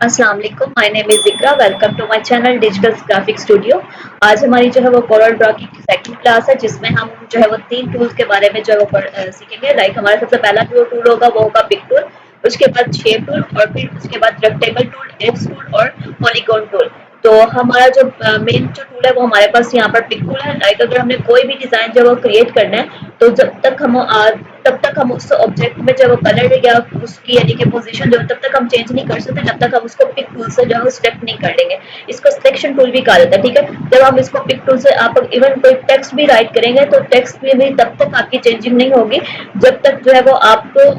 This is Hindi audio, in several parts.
अस्सलाम वालेकुम, my name is Zikra, welcome to my channel digital graphic studio. आज हमारी जो है वो कोरल ड्रॉ की सेकंड क्लास है जिसमें हम जो है वो 3 टूल्स के बारे में जो है वो सीखेंगे। लाइक हमारा सबसे पहला जो टूल होगा वो होगा पिक टूल, उसके बाद शेप टूल और फिर उसके बाद रेक्टेंगल टूल, एलिप्स टूल और पॉलीगॉन टूल। तो हमारा जो मेन जो टूल है वो हमारे पास यहाँ पर पिक टूल है। लाइक अगर हमने कोई भी डिज़ाइन जो है वो क्रिएट करना है तो तब तक हम उस ऑब्जेक्ट में जो कलर या उसकी यानी कि पोजीशन जो है तब तक हम चेंज नहीं कर सकते जब तक हम उसको पिक टूल से जो है सिलेक्ट नहीं कर लेंगे। इसको सिलेक्शन टूल भी कहा जाता है, ठीक है। जब हम इसको पिक टूल से आप इवन कोई टेक्स्ट भी राइट करेंगे तो टेक्स्ट में भी तब तक आपकी चेंजिंग नहीं होगी जब तक जो है वो आपको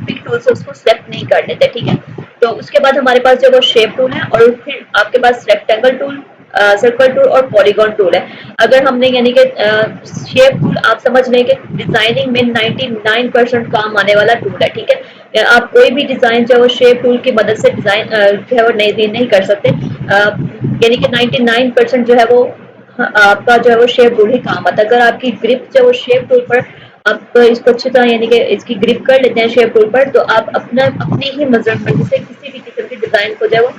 पिक टूल से उसको सिलेक्ट नहीं कर लेते, ठीक है। तो उसके बाद हमारे पास जो वो शेप टूल है और फिर आपके पास रेक्टेंगल टूल, सर्कल टूल और पॉलीगॉन टूल है। अगर हमने यानी कि शेप टूल आप समझ लें कि डिजाइनिंग में 99% काम आने वाला टूल है, ठीक है। आप कोई भी डिजाइन जो है वो शेप टूल की मदद से डिजाइन जो है वो नहीं कर सकते। यानी कि 99% जो है वो आपका जो है वो शेप टूल ही काम आता है। अगर आपकी ग्रिप जो है वो शेप टूल पर आप इसको अच्छी तरह यानी कि इसकी ग्रिप कर लेते हैं शेप टूल पर, तो आप अपनी ही मेजरमेंट से किसी भी किस्म की डिजाइन को जो है वो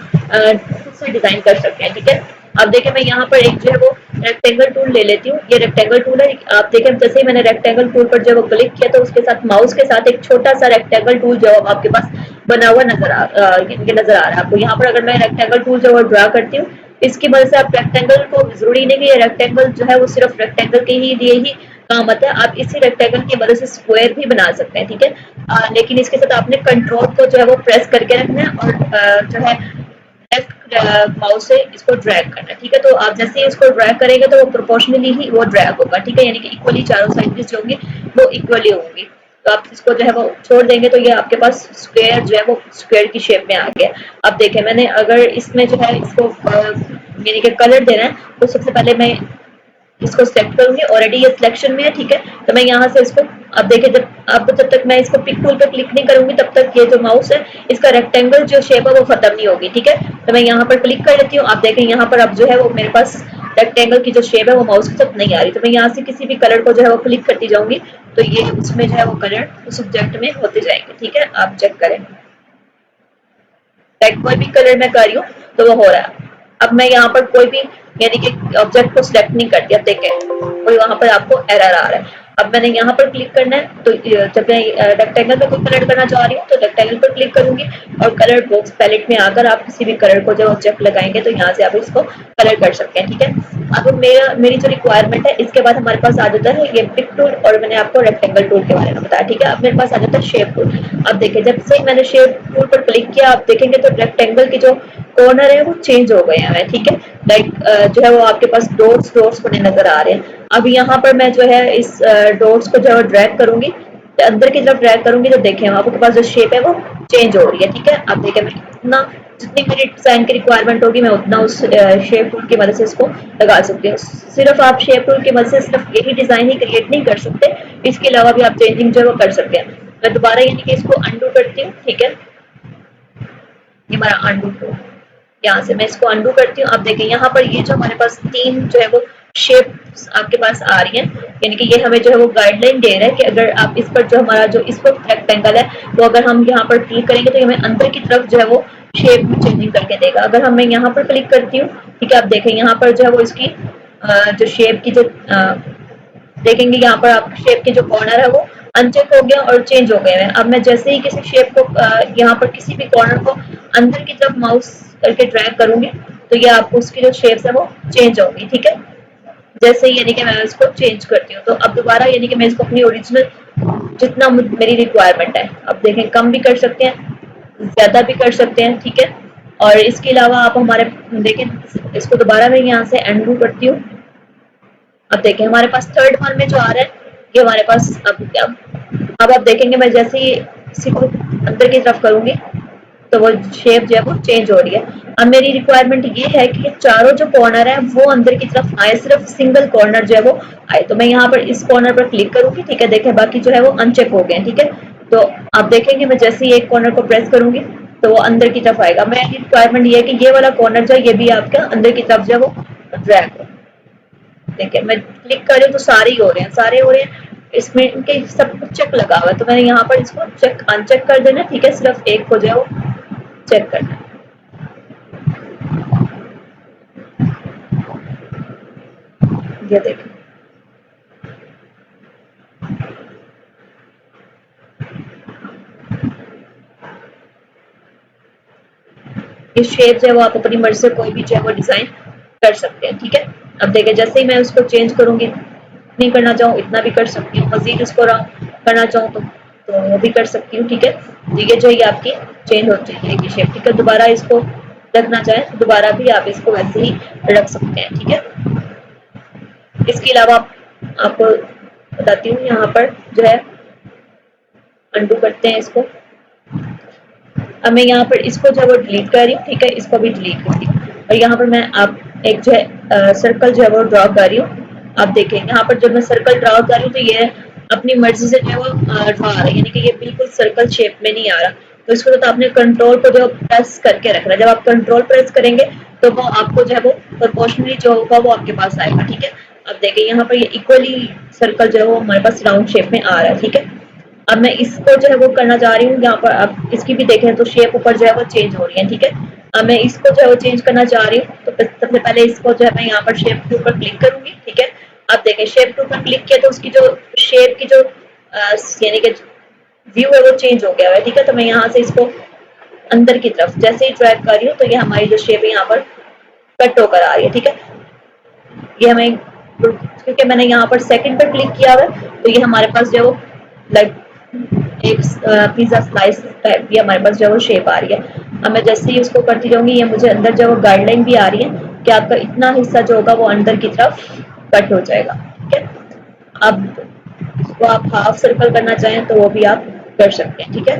खुद से डिजाइन कर सकते हैं, ठीक है। अब देखिए मैं यहाँ पर एक जो है वो रेक्टेंगल टूल ले लेती हूँ। ये रेक्टेंगल टूल है। आप देखें जैसे ही मैंने रेक्टेंगल टूल पर जो वो क्लिक किया तो उसके साथ माउस के साथ एक छोटा सा रेक्टेंगल टूल जो आपके पास बना हुआ नजर आ रहा है आपको। यहाँ पर अगर मैं रेक्टेंगल टूल जो ड्रा करती हूँ, इसकी मदद से आप रेक्टेंगल को जरूरी नहीं कि ये रेक्टेंगल जो है वो सिर्फ रेक्टेंगल के ही लिए ही काम आता है। आप इसी रेक्टेंगल की मदद से स्क्वायर भी बना सकते हैं, ठीक है। लेकिन इसके साथ आपने कंट्रोल को जो है वो प्रेस करके रखना है और जो है लेफ्ट माउस से इसको ड्रैग करना है, ठीक है। तो आप जैसे ही इसको ड्रैग करेंगे तो वो प्रोपोर्शनली ही वो ड्रैग होगा, ठीक है। यानी कि इक्वली चारों साइड जो होंगी वो इक्वली होंगी। तो आप इसको जो है वो छोड़ देंगे तो ये आपके पास स्क्वायर जो है वो स्क्वायर की शेप में आ गया। अब देखें मैंने अगर इसमें जो है इसको यानी कि कलर देना है तो सबसे पहले मैं इसको सेलेक्ट करूंगी। ऑलरेडी ये सिलेक्शन में है, ठीक है। तो मैं यहाँ से इसको अब देखिए जब तक मैं इसको पिक टूल पे क्लिक नहीं करूंगी तब तक ये जो माउस है इसका रेक्टेंगल जो शेप है वो खत्म नहीं होगी, ठीक है। तो मैं यहाँ पर क्लिक कर लेती हूँ। आप देखें यहाँ पर अब जो है वो मेरे पास रेक्टेंगल की जो शेप है वो माउस के साथ नहीं आ रही। तो मैं यहाँ से किसी भी कलर को जो है वो क्लिक करती जाऊंगी तो ये उसमें जो है वो कलर उस ऑब्जेक्ट में होते जाएंगे, ठीक है। आप चेक करें, लाइक कोई भी कलर मैं कर रही हूँ तो वो हो रहा है। अब मैं यहाँ पर कोई भी यानी कि ऑब्जेक्ट को सिलेक्ट नहीं करती। अब देखें कोई वहां पर आपको एरर आ रहा है। अब मैंने यहाँ पर क्लिक करना है तो जब मैं रेक्टेंगल में कोई कलर करना चाह रही हूँ तो रेक्टेंगल पर क्लिक करूंगी और कलर बॉक्स पैलेट में आकर आप किसी भी कलर को जो ऑब्जेक्ट लगाएंगे तो यहाँ से आप इसको कलर कर सकते हैं, ठीक है। अब मेरी जो रिक्वायरमेंट है इसके बाद हमारे पास आ जाता है ये पिक टूल और मैंने आपको रेक्टेंगल टूल के बारे में बताया, ठीक है। अब मेरे पास आ जाता है शेप टूल। अब देखिए जब से मैंने शेप टूल पर क्लिक किया आप देखेंगे तो रेक्टेंगल की जो कॉर्नर है वो चेंज हो गए हैं, ठीक है। लाइक जो है वो आपके पास डॉट्स बने नजर आ रहे हैं। अब यहाँ पर मैं जो है इस डॉट्स को जो है ड्रैग करूंगी, अंदर की तरफ ड्रैग करूंगी तो देखें आपके पास जो शेप है वो चेंज हो रही है, ठीक है। अब देखें मैं इतना जितनी मेरी डिजाइन की रिक्वायरमेंट होगी मैं उतना उस शेप टूल की मदद से इसको लगा सकती हूँ। सिर्फ आप शेप टूल की मदद से सिर्फ यही डिजाइन ही क्रिएट नहीं कर सकते, इसके अलावा भी आप चेंजिंग जो है वो कर सकते हैं। मैं दोबारा यानी कि इसको अंडू करती हूँ, ठीक है। ये हमारा अंडू टूल, यहाँ से मैं इसको अंडू करती हूँ। आप देखें यहाँ पर ये जो हमारे पास तीन जो है वो शेप आपके पास आ रही है, यानी कि ये हमें जो है वो गाइडलाइन दे रहा है कि अगर आप इस पर जो हमारा जो इस पर रेक्टेंगल है वो अगर हम यहाँ पर क्लिक करेंगे तो हमें अंदर की तरफ जो है वो शेप में चेंजिंग करके देगा। अगर हम मैं यहाँ पर क्लिक करती हूँ, ठीक है। आप देखें यहाँ पर जो है वो इसकी जो शेप की जो देखेंगे यहाँ पर आप शेप के जो कॉर्नर है वो अनचेक हो गया और चेंज हो गए हैं। अब मैं जैसे ही किसी शेप को यहाँ पर किसी भी कॉर्नर को अंदर की तरफ माउस करके ड्रैग करूंगी तो ये आपको उसकी जो शेप्स है वो चेंज होगी, ठीक है। जैसे ही यानी कि मैं इसको चेंज करती हूँ तो अब दोबारा यानी कि मैं इसको अपनी ओरिजिनल जितना मेरी रिक्वायरमेंट है, अब देखें कम भी कर सकते हैं, ज्यादा भी कर सकते हैं, ठीक है। और इसके अलावा आप हमारे देखें इसको दोबारा मैं यहाँ से एंडू करती हूँ। अब देखें हमारे पास थर्ड वन में जो आ रहा है ये हमारे पास अब आप देखेंगे मैं जैसे ही इसी को अंदर की तरफ करूंगी तो वो शेप जो है वो चेंज हो रही है। अब मेरी रिक्वायरमेंट ये है कि चारों जो कॉर्नर है वो अंदर की तरफ आए, सिर्फ सिंगल कॉर्नर जो है वो आए। तो मैं यहाँ पर इस कॉर्नर पर क्लिक करूंगी, ठीक है। देखें बाकी जो है वो अनचेक हो गए, ठीक है। तो आप देखेंगे मैं जैसे ही एक कॉर्नर को प्रेस करूंगी तो वो अंदर की तरफ आएगा। मेरी रिक्वायरमेंट ये है कि ये वाला कॉर्नर जो है ये भी आपका अंदर की तरफ जो है वो ड्रैग हो। देखिए मैं क्लिक कर रही हूँ तो सारे ही हो रहे हैं, सारे हो रहे हैं। इसमें इनके सब कुछ चेक लगा हुआ है तो मैंने यहाँ पर इसको चेक अनचेक कर देना, ठीक है। सिर्फ एक को जो है वो चेक करना है। ये देखें, इस शेप जो है वो आप अपनी मर्जी से कोई भी जो है वो डिजाइन कर सकते हैं। ठीक है, अब देखिए जैसे ही मैं उसको चेंज करूंगी, नहीं करना चाहूँ इतना भी कर सकती हूँ, मजीद इसको राउंड करना चाहूँ तो वो भी कर सकती हूँ। ठीक है, तो ये जो है आपकी चेंज हो जाएगी शेप। ठीक है, दोबारा इसको रखना चाहें तो दोबारा भी आप इसको वैसे ही रख सकते हैं। ठीक है, इसके अलावा आपको बताती हूँ, यहाँ पर जो है अंडू करते हैं इसको। अब मैं यहाँ पर इसको जो है वो डिलीट कर रही हूँ। ठीक है, इसको भी डिलीट कर दी और यहाँ पर मैं आप एक जो है सर्कल जो है वो ड्रॉ कर रही हूँ। आप देखें यहाँ पर जब मैं सर्कल ड्रॉ कर रही हूँ तो ये अपनी मर्जी से जो है वो ड्रॉ आ रहा है, यानी कि ये बिल्कुल सर्कल शेप में नहीं आ रहा। तो इसको तो आपने कंट्रोल को जो प्रेस करके रखना है, जब आप कंट्रोल प्रेस करेंगे तो वो आपको जो है वो प्रोपोर्शनली जो होगा वो आपके पास आएगा। ठीक है, अब देखिए यहाँ पर ये इक्वली सर्कल जो है वो हमारे पास राउंड शेप में आ रहा है। ठीक है, अब मैं इसको जो है वो करना चाह रही हूँ, यहाँ पर आप इसकी भी देखें तो शेप ऊपर जो है वो चेंज हो रही है। ठीक है, अब मैं इसको जो है वो चेंज करना चाह रही हूँ, तो सबसे पहले इसको जो है मैं यहाँ पर शेप के ऊपर क्लिक करूंगी। ठीक है, अब देखें शेप के ऊपर क्लिक किया तो उसकी जो शेप की जो यानी कि व्यू है वो चेंज हो गया है। ठीक है, तो मैं यहाँ से इसको अंदर की तरफ जैसे ही ड्रैग कर रही हूँ तो ये हमारी जो शेप है यहाँ पर कट होकर आ रही है। ठीक है, ये हमें क्योंकि मैंने यहाँ पर सेकंड पर क्लिक किया हुआ है तो ये हमारे पास जो है वो लाइक एक पिज्जा स्लाइस टाइप की हमारे पास जो है वो शेप आ रही है। अब मैं जैसे ही उसको करती जाऊंगी ये मुझे अंदर जो है वो गाइडलाइन भी आ रही है कि आपका इतना हिस्सा जो होगा वो अंदर की तरफ कट हो जाएगा। ठीक है, अब इसको आप हाफ सर्कल करना चाहें तो वो भी आप कर सकते हैं। ठीक है,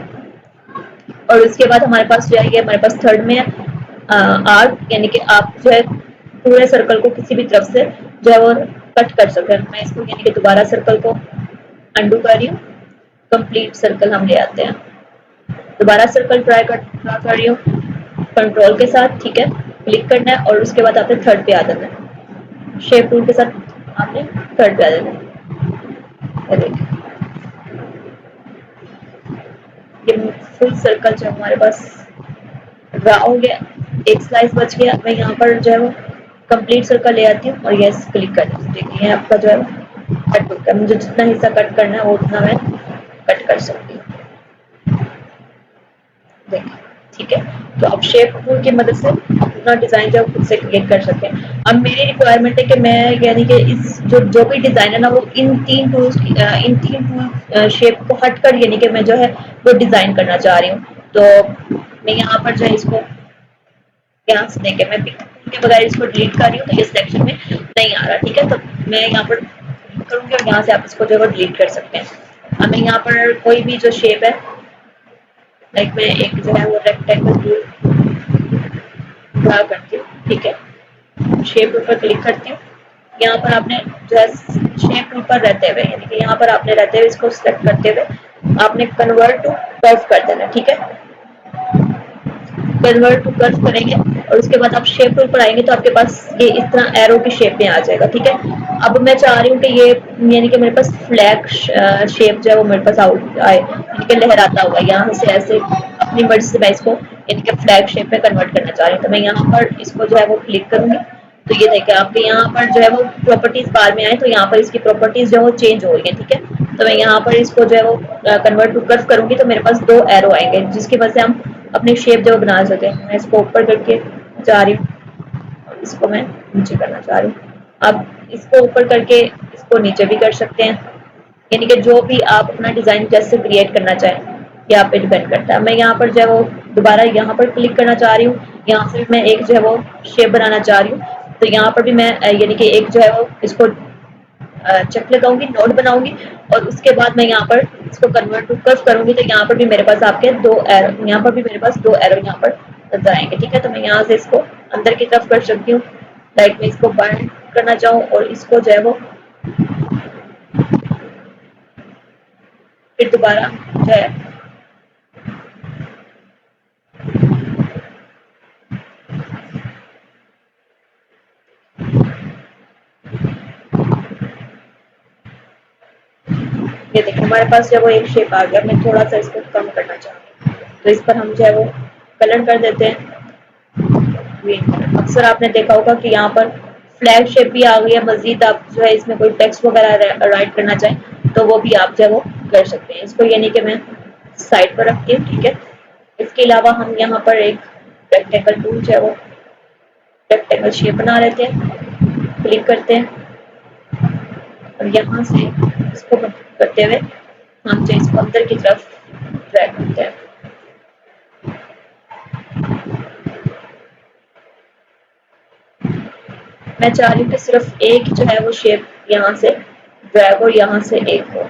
और उसके बाद हमारे पास जो है ये हमारे पास थर्ड में आर्क, यानी कि आप जो है पूरे सर्कल को किसी भी तरफ से जो है वो कट कर सकते हैं। मैं इसको यानी कि दोबारा सर्कल को अंडू कर रही हूँ, कंप्लीट सर्कल हम ले आते हैं, दोबारा सर्कल ड्रा कर रही हूँ कंट्रोल के साथ। ठीक है, क्लिक करना है और उसके बाद आपने थर्ड पे आ जाना है, शेप टूल के साथ आपने थर्ड पे आ जाना है। देखिए ये फुल सर्कल जो हमारे पास ड्रा हो गया, एक स्लाइस बच गया। मैं यहाँ पर जो है वो कंप्लीट सर्कल ले आती हूँ और यस क्लिक कर देती हूँ। देखिए आपका जो है कट हो गया, मुझे जितना हिस्सा कट करना है वो उतना मैं कट कर सकती हूँ। देखिए ठीक है, तो आप शेप टूल की मदद से अपना डिजाइन जो खुद से क्रिएट कर सकते हैं। अब मेरी रिक्वायरमेंट है कि मैं यानी कि इस जो भी डिजाइन है ना वो इन तीन टूल शेप को हट कर यानी कि मैं जो है वो डिजाइन करना चाह रही हूँ। तो मैं यहाँ पर जो है इसको यहाँ से देखे मैं पिक के बगैर इसको डिलीट कर रही हूँ तो इस सेक्शन में नहीं आ रहा। ठीक है, तो मैं यहाँ पर करूँगी और यहाँ से आप इसको जो है डिलीट कर सकते हैं। अब मैं यहाँ पर कोई भी जो शेप है लाइक मैं एक जो है वो रेक्टेंगल ड्रा करती हूँ। ठीक है, शेप ऊपर क्लिक करती हूँ, यहाँ पर आपने जो है शेप ऊपर रहते हुए यानी कि यहाँ पर आपने रहते हुए इसको सिलेक्ट करते हुए आपने कन्वर्ट टू कर्व कर देना। ठीक है, कन्वर्ट टू कर्व करेंगे और उसके बाद आप शेप टूल पर आएंगे तो आपके पास ये इस तरह एरो की शेप में आ जाएगा। ठीक है, अब मैं चाह रही हूँ कि ये यानी कि मेरे पास फ्लैग शेप जो है वो मेरे पास आउट आए, यानी कि लहराता हुआ यहाँ से ऐसे अपनी मर्जी से मैं इसको यानी कि फ्लैग शेप में कन्वर्ट करना चाह रही हूँ। तो मैं यहाँ पर इसको जो है वो क्लिक करूंगी तो ये देखिए आपके यहाँ पर जो है वो प्रॉपर्टीज बार में आए तो यहाँ पर इसकी प्रॉपर्टीज जो है वो चेंज हो रही है। ठीक है, तो मैं यहाँ पर इसको जो है वो कन्वर्ट टू कर्व करूंगी तो मेरे पास दो एरो आएंगे जिसकी वजह से हम अपने शेप जो बना सके। मैं इसको ऊपर करके जा रही हूँ और इसको मैं नीचे करना चाह रही हूँ। अब इसको ऊपर करके इसको नीचे भी कर सकते हैं, यानी कि जो भी आप अपना डिजाइन जैसे क्रिएट करना चाहें ये आप पे डिपेंड करता है। मैं यहाँ पर जो है वो दोबारा यहाँ पर क्लिक करना चाह रही हूँ, यहाँ से मैं एक जो है वो शेप बनाना चाह रही हूँ तो यहाँ पर भी मैं यानी कि एक जो है वो इसको चेक लगाऊंगी, नोट बनाऊंगी और उसके बाद मैं यहाँ पर इसको कन्वर्ट टू कर्व करूंगी तो यहाँ पर भी मेरे पास आपके दो एरो, यहाँ पर भी मेरे पास दो एरो यहाँ पर नजर आएंगे। ठीक है, तो मैं यहाँ से इसको अंदर की तरफ कर सकती हूँ, लाइक मैं इसको बंद करना चाहूँ और इसको जो है वो फिर दोबारा जो है ये देखिए हमारे पास जो है वो एक शेप आ गया। मैं थोड़ा सा इसको कम करना चाहूँगी तो इस पर हम जो है वो कलर कर देते हैं ग्रीन कलर। अक्सर आपने देखा होगा कि यहाँ पर फ्लैग शेप भी आ गई है। मजीद आप जो है इसमें कोई टेक्स्ट वगैरह राइट करना चाहें तो वो भी आप जो है वो कर सकते हैं। इसको यानी कि मैं साइड पर रखती हूँ, ठीक है। इसके अलावा हम यहाँ पर एक रेक्टेंगल टूल जो है वो रेक्टेंगल शेप बना लेते हैं, क्लिक करते हैं और यहाँ से इसको करते हुए हम जो इसको अंदर की तरफ ड्रैग करते हैं। मैं चाह रही हूँ कि सिर्फ एक जो है वो शेप यहाँ से ड्रैग हो, यहाँ से एक हो।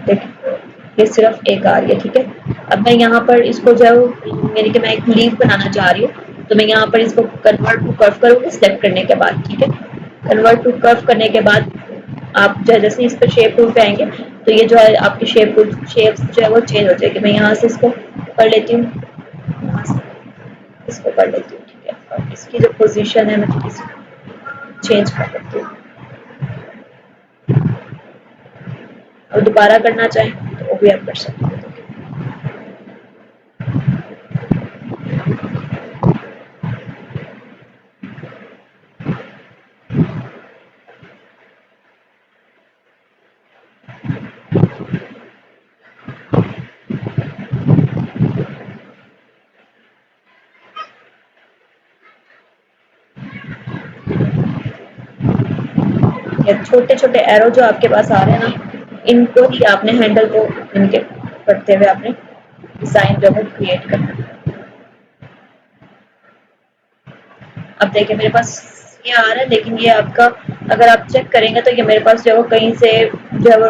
देखिए ये सिर्फ एक आ रही है, ठीक है। अब मैं यहाँ पर इसको जो मेरी कि मैं एक लीफ बनाना चाह रही हूँ, तो मैं यहाँ पर इसको कन्वर्ट टू कर्व करूँगी सिलेक्ट करने के बाद, ठीक है। कन्वर्ट टू कर्व करने के बाद आप जो है जैसे इस पर शेप टूल पे आएंगे तो ये जो है आपकी शेप जो है वो चेंज हो जाएगी। मैं यहाँ से इसको कर लेती हूँ, यहाँ से इसको कर लेती हूँ, ठीक है। और इसकी जो पोजीशन है मैं थोड़ी सी चेंज कर लेती हूँ। और दोबारा करना चाहें तो वो भी आप कर सकते हैं। या छोटे छोटे एरो जो आपके पास आ रहे हैं ना, इनको ही आपने हैंडल को इनके करते हुए आपने डिजाइन जो है क्रिएट करना है। अब देखिए मेरे पास ये आ रहा है, लेकिन ये आपका अगर आप चेक करेंगे तो ये मेरे पास जो है कहीं से जो है वो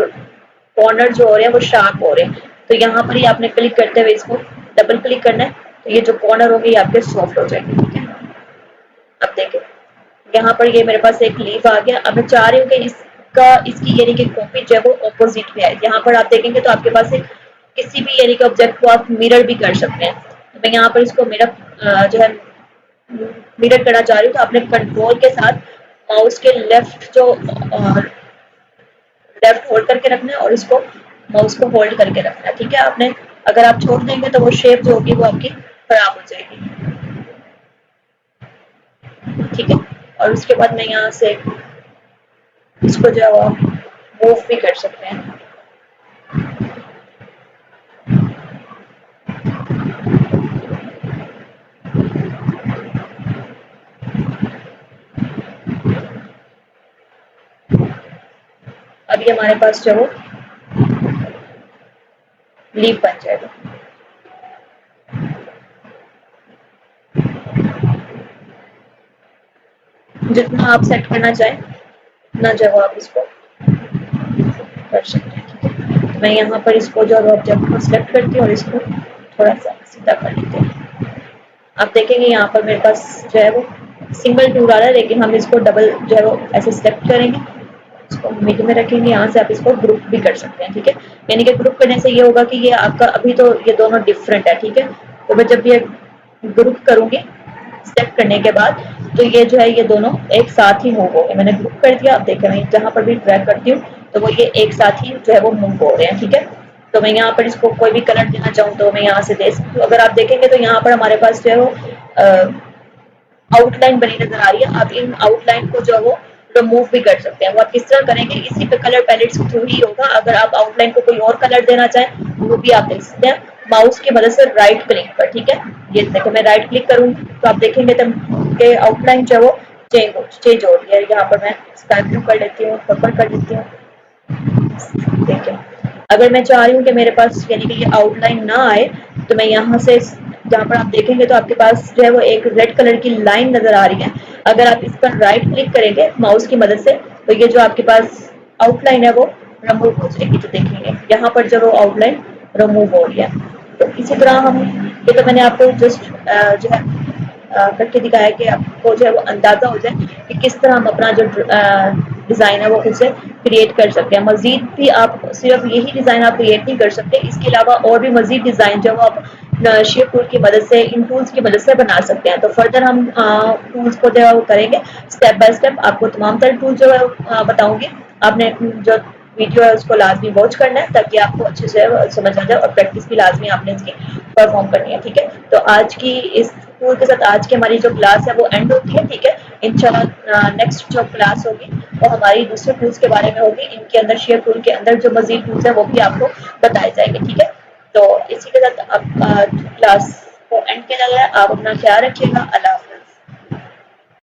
कॉर्नर जो हो रहे हैं वो शार्प हो रहे हैं। तो यहाँ पर ही आपने क्लिक करते हुए इसको डबल क्लिक करना है, तो ये जो कॉर्नर होंगे ये आपके सॉफ्ट हो जाएंगे, ठीक है। अब देखिए यहाँ पर ये मेरे पास एक लीफ आ गया। अब मैं चाह रही हूँ कि इसकी यानी कि कॉपी जो है वो ऑपोजिट में आए। यहाँ पर आप देखेंगे तो आपके पास एक किसी भी यानी कि ऑब्जेक्ट को आप मिरर भी कर सकते हैं। तो मैं यहाँ पर इसको मिरर जो है मिरर करना चाह रही हूँ, तो आपने कंट्रोल के साथ माउस के लेफ्ट होल्ड करके रखना है और इसको माउस को होल्ड करके रखना है, ठीक है। आपने अगर आप छोड़ देंगे तो वो शेप जो होगी वो आपकी खराब हो जाएगी, ठीक है। और उसके बाद मैं यहाँ से इसको जो है मूव भी कर सकते हैं। अभी हमारे पास जो वो लीफ बन जाएगा। जितना आप सेट करना चाहें उतना जो आप इसको कर सकते हैं, ठीक है। तो मैं यहाँ पर इसको जो ऑब्जेक्ट को सेलेक्ट करती हूँ और इसको थोड़ा सा सीधा कर लेते हैं। आप देखेंगे यहाँ पर मेरे पास जो है वो सिंगल टूल आ रहा है, लेकिन हम इसको डबल जो है वो ऐसे सेलेक्ट करेंगे, इसको मिड में रखेंगे। यहाँ से आप इसको ग्रुप भी कर सकते हैं, ठीक है। यानी कि ग्रुप करने से ये होगा कि ये आपका अभी तो ये दोनों डिफरेंट है, ठीक है। तो मैं जब ये ग्रुप करूंगी सेलेक्ट करने के बाद तो ये जो है ये दोनों एक साथ ही मूव हो गए। मैंने ग्रुप कर दिया। अब देखें मैं जहाँ पर भी ड्रैग करती हूँ तो वो ये एक साथ ही जो है वो मूव हो रहे हैं, ठीक है। तो मैं यहाँ पर इसको कोई भी कलर देना चाहूँ तो मैं यहाँ से दे सकती हूँ। अगर आप देखेंगे तो यहाँ पर हमारे पास जो है वो आउटलाइन बनी नजर आ रही है। आप इन आउटलाइन को जो है वो रिमूव भी कर सकते हैं। वो आप किस तरह करेंगे, इसी पे कलर पैलेट्स के थ्रू ही होगा। अगर आप आउटलाइन को कोई और कलर देना चाहें वो भी आप देख सकते हैं माउस की मदद से राइट क्लिक पर, ठीक है। ये देखो मैं राइट क्लिक करूंगी तो आप देखेंगे तो के आउटलाइन जो है वो चेंज हो रही है। यहाँ पर मैं स्काई ब्लू कर लेती हूँ, पर्पल कर लेती हूँ, देखिए। अगर मैं चाह रही हूँ कि मेरे पास यानी कि ये आउटलाइन ना आए तो मैं यहाँ से जहाँ पर आप देखेंगे तो आपके पास जो है वो एक रेड कलर की लाइन नजर आ रही है। अगर आप इस पर राइट क्लिक करेंगे माउस की मदद से तो ये जो आपके पास आउटलाइन है वो रिमूव हो जाएगी। तो देखेंगे यहाँ पर जो वो आउटलाइन रिमूव हो रही है। तो इसी तरह हम ये तो मैंने आपको जस्ट जो है करके दिखाया कि आपको जो है वो अंदाजा हो जाए कि किस तरह हम अपना जो डिज़ाइन है वो खुद से क्रिएट कर सकते हैं। मजीद भी आप सिर्फ यही डिज़ाइन आप क्रिएट नहीं कर सकते, इसके अलावा और भी मजीद डिज़ाइन जो आप शेप टूल की मदद से इन टूल्स की मदद से बना सकते हैं। तो फर्दर हम टूल्स को जो है वो करेंगे स्टेप बाय स्टेप, आपको तमाम तरह टूल जो है बताऊंगी। आपने जो वीडियो है उसको लाजमी वॉच करना है ताकि आपको अच्छे से समझ आ जाए और प्रैक्टिस भी लाजमी आपने इसकी परफॉर्म करनी है। ठीक है, तो आज की इस टूल के साथ आज की हमारी जो क्लास है वो एंड होती है। ठीक है, इंशाल्लाह नेक्स्ट जो क्लास होगी वो हमारी दूसरे टूल्स के बारे में होगी। इनके अंदर शेयर टूल के अंदर जो मजीद टूल्स है वो भी आपको बताए जाएंगे। ठीक है, तो इसी के साथ अब क्लास को एंड किया जा रहा है। आप अपना ख्याल रखिएगा। अल्लाह हाफ़िज़।